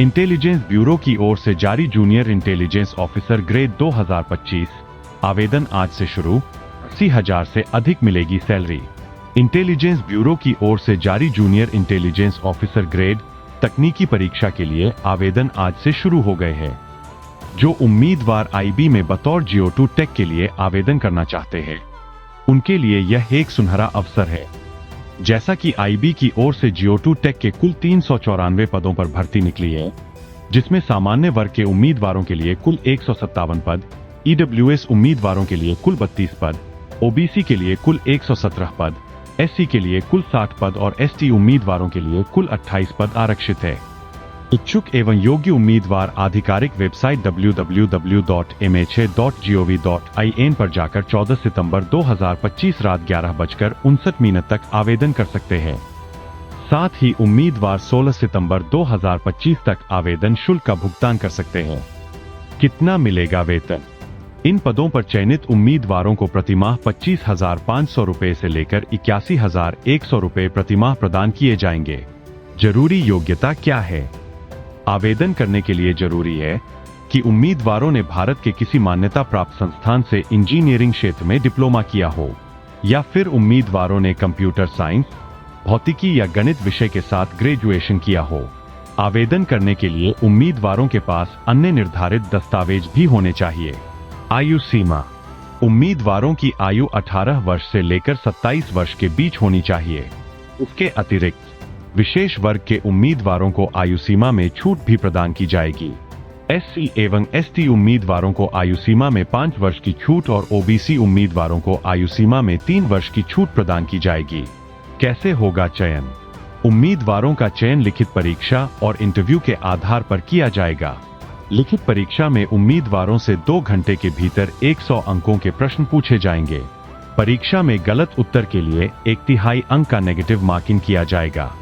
Intelligence bureau की ओर से जारी जूनियर इंटेलिजेंस ऑफिसर ग्रेड 2025 आवेदन आज से शुरू। 80,000 से अधिक मिलेगी सैलरी। इंटेलिजेंस ब्यूरो की ओर से जारी जूनियर इंटेलिजेंस ऑफिसर ग्रेड तकनीकी परीक्षा के लिए आवेदन आज से शुरू हो गए हैं। जो उम्मीदवार आईबी में बतौर GO2 टेक के लिए आवेदन करना चाहते हैं उनके लिए यह एक सुनहरा अवसर है। जैसा कि आईबी की ओर से GO2 टेक के कुल 394 पदों पर भर्ती निकली है, जिसमें सामान्य वर्ग के उम्मीदवारों के लिए कुल 157 पद, EWS उम्मीदवारों के लिए कुल 32 पद, OBC के लिए कुल 117 पद, SC के लिए कुल 60 पद और ST उम्मीदवारों के लिए कुल 28 पद आरक्षित है। इच्छुक एवं योग्य उम्मीदवार आधिकारिक वेबसाइट www.mha.gov.in पर जाकर 14 सितंबर 2025 रात 11:59 तक आवेदन कर सकते हैं। साथ ही उम्मीदवार 16 सितंबर 2025 तक आवेदन शुल्क का भुगतान कर सकते हैं। कितना मिलेगा वेतन? इन पदों पर चयनित उम्मीदवारों को प्रतिमाह 25,500 रुपए से लेकर 81,100 रुपए प्रतिमाह प्रदान किए जाएंगे। जरूरी योग्यता क्या है? आवेदन करने के लिए जरूरी है कि उम्मीदवारों ने भारत के किसी मान्यता प्राप्त संस्थान से इंजीनियरिंग क्षेत्र में डिप्लोमा किया हो या फिर उम्मीदवारों ने कंप्यूटर साइंस, भौतिकी या गणित विषय के साथ ग्रेजुएशन किया हो। आवेदन करने के लिए उम्मीदवारों के पास अन्य निर्धारित दस्तावेज भी होने चाहिए। आयु सीमा: उम्मीदवारों की आयु 18 वर्ष से लेकर 27 वर्ष के बीच होनी चाहिए। इसके अतिरिक्त विशेष वर्ग के उम्मीदवारों को आयु सीमा में छूट भी प्रदान की जाएगी। SC एवं ST उम्मीदवारों को आयु सीमा में 5 वर्ष की छूट और OBC उम्मीदवारों को आयु सीमा में 3 वर्ष की छूट प्रदान की जाएगी। कैसे होगा चयन? उम्मीदवारों का चयन लिखित परीक्षा और इंटरव्यू के आधार पर किया जाएगा। लिखित परीक्षा में उम्मीदवारों से 2 घंटे के भीतर 100 अंकों के प्रश्न पूछे जाएंगे। परीक्षा में गलत उत्तर के लिए 1/3 अंक का नेगेटिव मार्किंग किया जाएगा।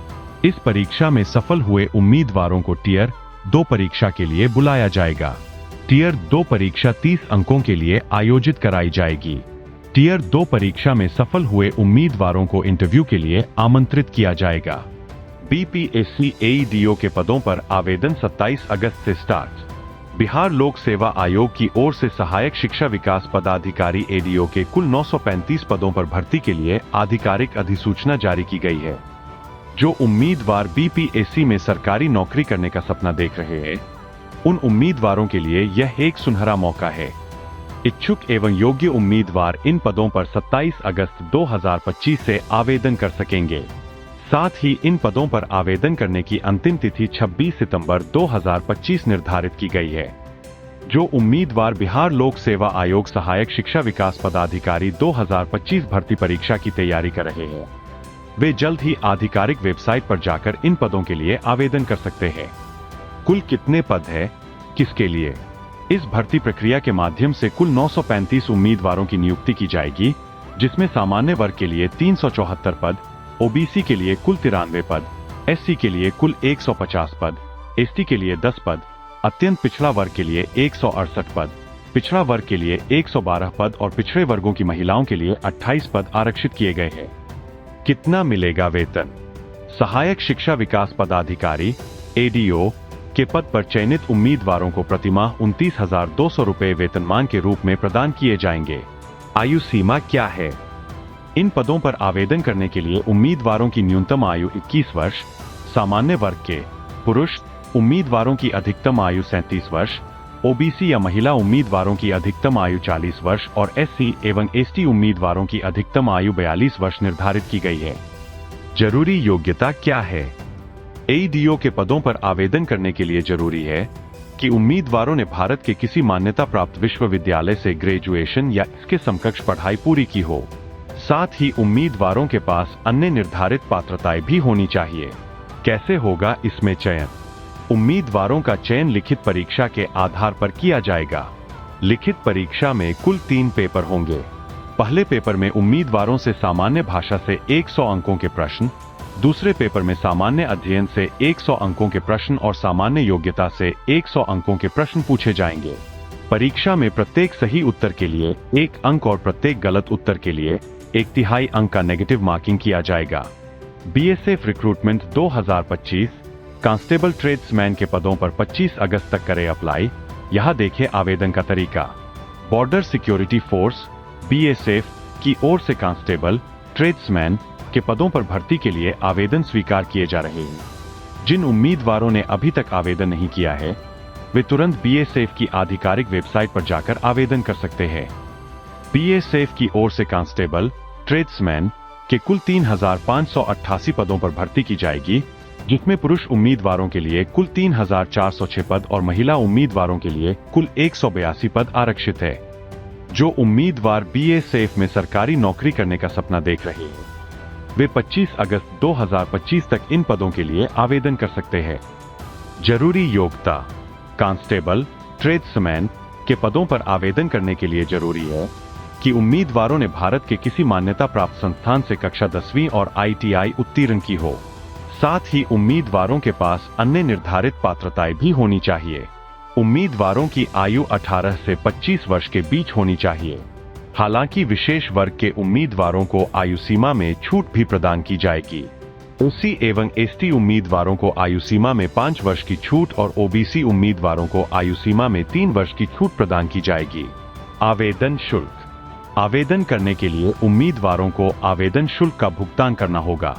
इस परीक्षा में सफल हुए उम्मीदवारों को टियर 2 परीक्षा के लिए बुलाया जाएगा। टियर 2 परीक्षा 30 अंकों के लिए आयोजित कराई जाएगी। टियर 2 परीक्षा में सफल हुए उम्मीदवारों को इंटरव्यू के लिए आमंत्रित किया जाएगा। BPSC AEDO के पदों पर आवेदन 27 अगस्त से स्टार्ट। बिहार लोक सेवा आयोग की ओर से सहायक शिक्षा विकास पदाधिकारी ADO के कुल 935 पदों पर भर्ती के लिए आधिकारिक अधिसूचना जारी की गई है। जो उम्मीदवार BPSC में सरकारी नौकरी करने का सपना देख रहे हैं, उन उम्मीदवारों के लिए यह एक सुनहरा मौका है। इच्छुक एवं योग्य उम्मीदवार इन पदों पर 27 अगस्त 2025 से आवेदन कर सकेंगे। साथ ही इन पदों पर आवेदन करने की अंतिम तिथि 26 सितंबर 2025 निर्धारित की गई है। जो उम्मीदवार बिहार लोक सेवा आयोग सहायक शिक्षा विकास पदाधिकारी 2025 भर्ती परीक्षा की तैयारी कर रहे हैं, वे जल्द ही आधिकारिक वेबसाइट पर जाकर इन पदों के लिए आवेदन कर सकते हैं। कुल कितने पद है, किसके लिए? इस भर्ती प्रक्रिया के माध्यम से कुल 935 उम्मीदवारों की नियुक्ति की जाएगी, जिसमें सामान्य वर्ग के लिए 374 पद, OBC के लिए कुल 93 पद, SC के लिए कुल 150 पद, ST के लिए 10 पद, अत्यंत पिछड़ा वर्ग के लिए 168 पद, पिछड़ा वर्ग के लिए 112 पद और पिछड़े वर्गों की महिलाओं के लिए 28 पद आरक्षित किए गए हैं। कितना मिलेगा वेतन? सहायक शिक्षा विकास पदाधिकारी ADO के पद पर चयनित उम्मीदवारों को प्रतिमाह 29,200 रुपए वेतनमान के रूप में प्रदान किए जाएंगे। आयु सीमा क्या है? इन पदों पर आवेदन करने के लिए उम्मीदवारों की न्यूनतम आयु 21 वर्ष, सामान्य वर्ग के पुरुष उम्मीदवारों की अधिकतम आयु 37 वर्ष, OBC या महिला उम्मीदवारों की अधिकतम आयु 40 वर्ष और SC एवं ST उम्मीदवारों की अधिकतम आयु 42 वर्ष निर्धारित की गई है। जरूरी योग्यता क्या है? AEDO के पदों पर आवेदन करने के लिए जरूरी है कि उम्मीदवारों ने भारत के किसी मान्यता प्राप्त विश्वविद्यालय से ग्रेजुएशन या इसके समकक्ष पढ़ाई पूरी की हो। साथ ही उम्मीदवारों के पास अन्य निर्धारित पात्रताएं भी होनी चाहिए। कैसे होगा इसमें चयन? उम्मीदवारों का चयन लिखित परीक्षा के आधार पर किया जाएगा। लिखित परीक्षा में कुल 3 पेपर होंगे। पहले पेपर में उम्मीदवारों से सामान्य भाषा से 100 अंकों के प्रश्न, दूसरे पेपर में सामान्य अध्ययन से 100 अंकों के प्रश्न और सामान्य योग्यता से 100 अंकों के प्रश्न पूछे जाएंगे। परीक्षा में प्रत्येक सही उत्तर के लिए 1 अंक और प्रत्येक गलत उत्तर के लिए 1/3 अंक का नेगेटिव मार्किंग किया जाएगा। BSF रिक्रूटमेंट 2025 कांस्टेबल ट्रेड्समैन के पदों पर 25 अगस्त तक करें अप्लाई। यहाँ देखें आवेदन का तरीका। बॉर्डर सिक्योरिटी फोर्स BSF की ओर से कांस्टेबल ट्रेड्समैन के पदों पर भर्ती के लिए आवेदन स्वीकार किए जा रहे हैं। जिन उम्मीदवारों ने अभी तक आवेदन नहीं किया है वे तुरंत BSF की आधिकारिक वेबसाइट पर जाकर आवेदन कर सकते हैं। BSF की ओर से कांस्टेबल ट्रेड्समैन के कुल 3,588 पदों पर भर्ती की जाएगी, जिसमें पुरुष उम्मीदवारों के लिए कुल 3,406 पद और महिला उम्मीदवारों के लिए कुल 182 पद आरक्षित है। जो उम्मीदवार BSF में सरकारी नौकरी करने का सपना देख रहे हैं वे 25 अगस्त 2025 तक इन पदों के लिए आवेदन कर सकते हैं। जरूरी योग्यता। कांस्टेबल ट्रेड्समैन के पदों पर आवेदन करने के लिए जरूरी है कि उम्मीदवारों ने भारत के किसी मान्यता प्राप्त संस्थान से कक्षा 10वीं और ITI उत्तीर्ण की हो। साथ ही उम्मीदवारों के पास अन्य निर्धारित पात्रताएं भी होनी चाहिए। उम्मीदवारों की आयु 18 से 25 वर्ष के बीच होनी चाहिए। हालांकि विशेष वर्ग के उम्मीदवारों को आयु सीमा में छूट भी प्रदान की जाएगी। OC एवं ST उम्मीदवारों को आयु सीमा में 5 वर्ष की छूट और OBC उम्मीदवारों को आयु सीमा में 3 वर्ष की छूट प्रदान की जाएगी। आवेदन शुल्क। आवेदन करने के लिए उम्मीदवारों को आवेदन शुल्क का भुगतान करना होगा।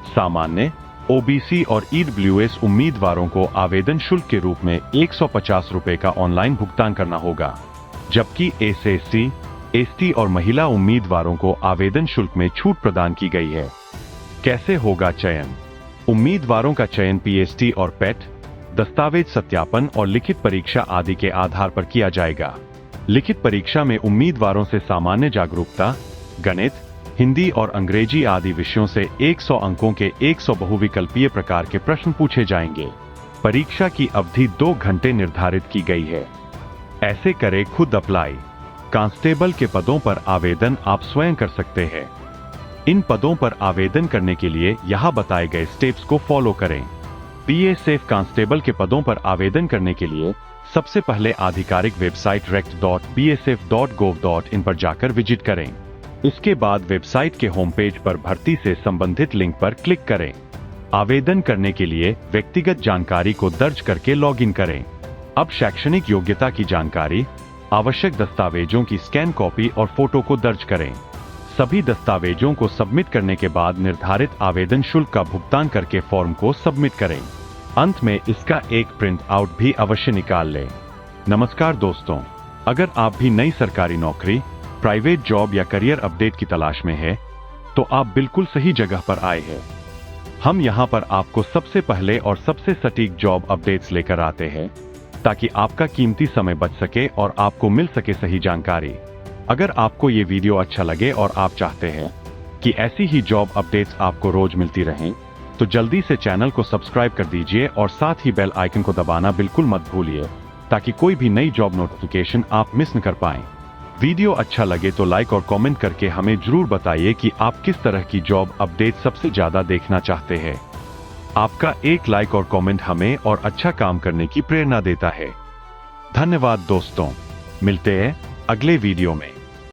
सामान्य OBC और EWS उम्मीदवारों को आवेदन शुल्क के रूप में 150 रुपए का ऑनलाइन भुगतान करना होगा, जबकि SC, ST और महिला उम्मीदवारों को आवेदन शुल्क में छूट प्रदान की गई है। कैसे होगा चयन? उम्मीदवारों का चयन PST और PET, दस्तावेज सत्यापन और लिखित परीक्षा आदि के आधार पर किया जाएगा। लिखित परीक्षा में उम्मीदवारों से सामान्य जागरूकता, गणित, हिंदी और अंग्रेजी आदि विषयों से 100 अंकों के 100 बहुविकल्पीय प्रकार के प्रश्न पूछे जाएंगे। परीक्षा की अवधि 2 घंटे निर्धारित की गई है। ऐसे करें खुद अप्लाई। कांस्टेबल के पदों पर आवेदन आप स्वयं कर सकते हैं। इन पदों पर आवेदन करने के लिए यहाँ बताए गए स्टेप्स को फॉलो करें। BSF कांस्टेबल के पदों पर आवेदन करने के लिए सबसे पहले आधिकारिक वेबसाइट rect.bsf.gov.in पर जाकर विजिट करें। इसके बाद वेबसाइट के होम पेज पर भर्ती से संबंधित लिंक पर क्लिक करें। आवेदन करने के लिए व्यक्तिगत जानकारी को दर्ज करके लॉगिन करें। अब शैक्षणिक योग्यता की जानकारी, आवश्यक दस्तावेजों की स्कैन कॉपी और फोटो को दर्ज करें। सभी दस्तावेजों को सबमिट करने के बाद निर्धारित आवेदन शुल्क का भुगतान करके फॉर्म को सबमिट करें। अंत में इसका एक प्रिंट आउट भी अवश्य निकाल लें। नमस्कार दोस्तों, अगर आप भी नई सरकारी नौकरी, प्राइवेट जॉब या करियर अपडेट की तलाश में है तो आप बिल्कुल सही जगह पर आए हैं। हम यहाँ पर आपको सबसे पहले और सबसे सटीक जॉब अपडेट्स लेकर आते हैं ताकि आपका कीमती समय बच सके और आपको मिल सके सही जानकारी। अगर आपको ये वीडियो अच्छा लगे और आप चाहते हैं कि ऐसी ही जॉब अपडेट्स आपको रोज मिलती रहें तो जल्दी से चैनल को सब्सक्राइब कर दीजिए और साथ ही बेल आइकन को दबाना बिल्कुल मत भूलिए ताकि कोई भी नई जॉब नोटिफिकेशन आप मिस न कर पाएं। वीडियो अच्छा लगे तो लाइक और कमेंट करके हमें जरूर बताइए कि आप किस तरह की जॉब अपडेट सबसे ज्यादा देखना चाहते हैं। आपका एक लाइक और कमेंट हमें और अच्छा काम करने की प्रेरणा देता है। धन्यवाद दोस्तों, मिलते हैं अगले वीडियो में।